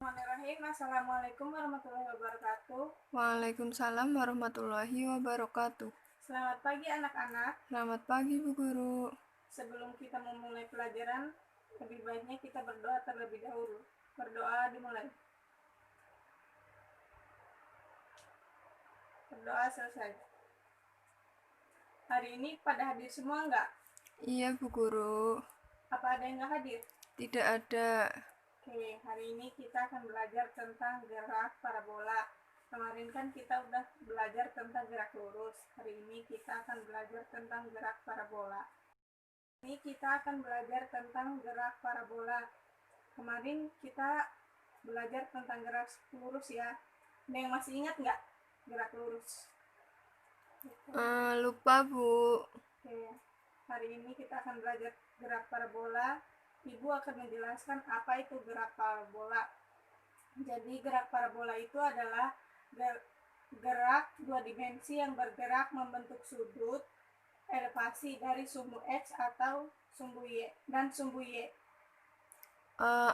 Bismillahirrahmanirrahim. Assalamualaikum warahmatullahi wabarakatuh. Waalaikumsalam warahmatullahi wabarakatuh. Selamat pagi anak-anak. Selamat pagi Bu Guru. Sebelum kita memulai pelajaran, lebih baiknya kita berdoa terlebih dahulu. Berdoa dimulai. Berdoa selesai. Hari ini pada hadir semua enggak? Iya Bu Guru. Apa ada yang enggak hadir? Tidak ada. Oke, hari ini kita akan belajar tentang gerak parabola. Kemarin kan kita udah belajar tentang gerak lurus. Hari ini kita akan belajar tentang gerak parabola. Ini kita akan belajar tentang gerak parabola. Kemarin kita belajar tentang gerak lurus ya. Ada yang masih ingat nggak gerak lurus? Lupa Bu. Oke, hari ini kita akan belajar gerak parabola. Ibu akan menjelaskan apa itu gerak parabola. Jadi gerak parabola itu adalah gerak dua dimensi yang bergerak membentuk sudut elevasi dari sumbu X atau sumbu Y dan sumbu Y.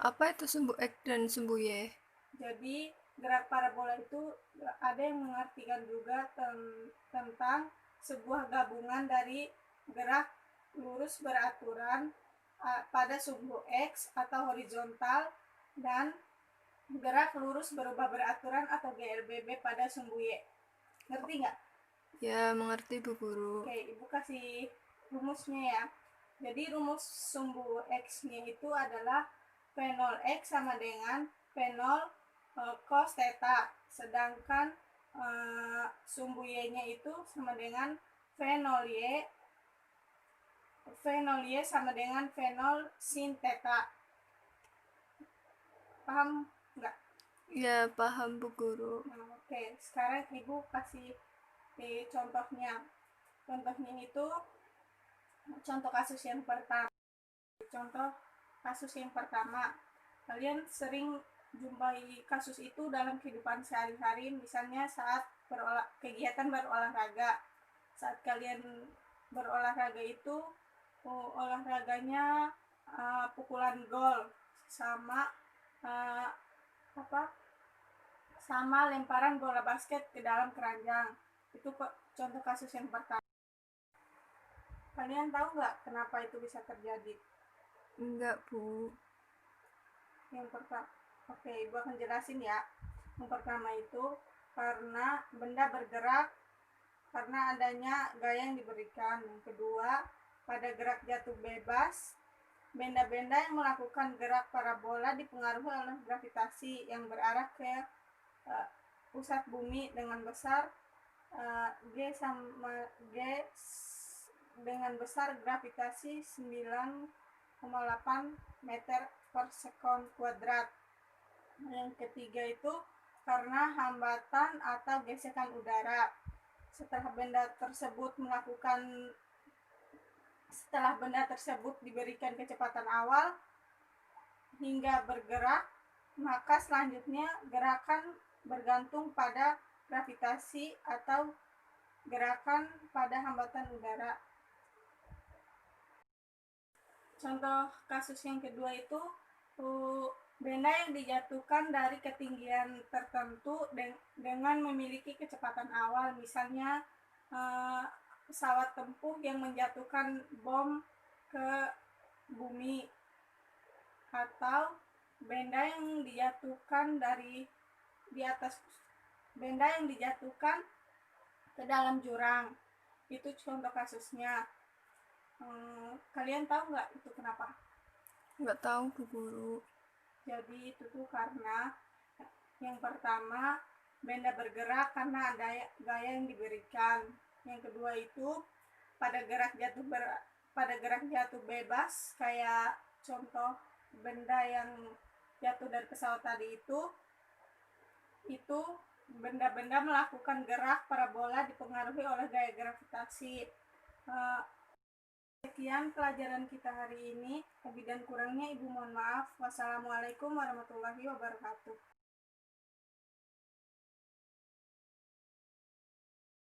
Apa itu sumbu X dan sumbu Y? Jadi gerak parabola itu ada yang mengartikan juga tentang sebuah gabungan dari gerak lurus beraturan pada sumbu X atau horizontal dan gerak lurus berubah beraturan atau GLBB pada sumbu Y. Ngerti nggak? Ya, mengerti Bu Guru. Oke, Ibu kasih rumusnya ya. Jadi rumus sumbu X-nya itu adalah P0 X sama dengan P0 cos theta. Sedangkan sumbu Y-nya itu sama dengan V0 Y sama dengan V0 sin theta. Paham nggak? Ya, paham Bu Guru. Nah, oke, sekarang Ibu kasih contohnya. Contohnya itu contoh kasus yang pertama. Contoh kasus yang pertama, kalian sering jumpai kasus itu dalam kehidupan sehari-hari, misalnya saat kegiatan berolahraga. Saat kalian berolahraga itu olahraganya pukulan gol sama sama lemparan bola basket ke dalam keranjang. Itu contoh kasus yang pertama. Kalian tahu nggak kenapa itu bisa terjadi? Enggak Bu. Yang pertama, oke, Ibu akan jelasin ya. Yang pertama itu karena benda bergerak karena adanya gaya yang diberikan. Yang kedua, pada gerak jatuh bebas, benda-benda yang melakukan gerak parabola dipengaruhi oleh gravitasi yang berarah ke pusat bumi dengan besar G dengan besar gravitasi 9,8 meter per sekon kuadrat. Yang ketiga itu karena hambatan atau gesekan udara. Setelah benda tersebut diberikan kecepatan awal hingga bergerak, maka selanjutnya gerakan bergantung pada gravitasi atau gerakan pada hambatan udara. Contoh kasus yang kedua itu benda yang dijatuhkan dari ketinggian tertentu dengan memiliki kecepatan awal, misalnya pesawat tempur yang menjatuhkan bom ke bumi, atau benda yang dijatuhkan ke dalam jurang. Itu contoh kasusnya. Kalian tahu nggak itu kenapa? Nggak tahu Bu Guru. Jadi itu tuh karena yang pertama benda bergerak karena ada gaya yang diberikan. Yang kedua itu pada gerak jatuh bebas, kayak contoh benda yang jatuh dari pesawat tadi itu benda-benda melakukan gerak parabola dipengaruhi oleh gaya gravitasi. Sekian pelajaran kita hari ini. Lebih dan kurangnya Ibu mohon maaf. Wassalamualaikum warahmatullahi wabarakatuh.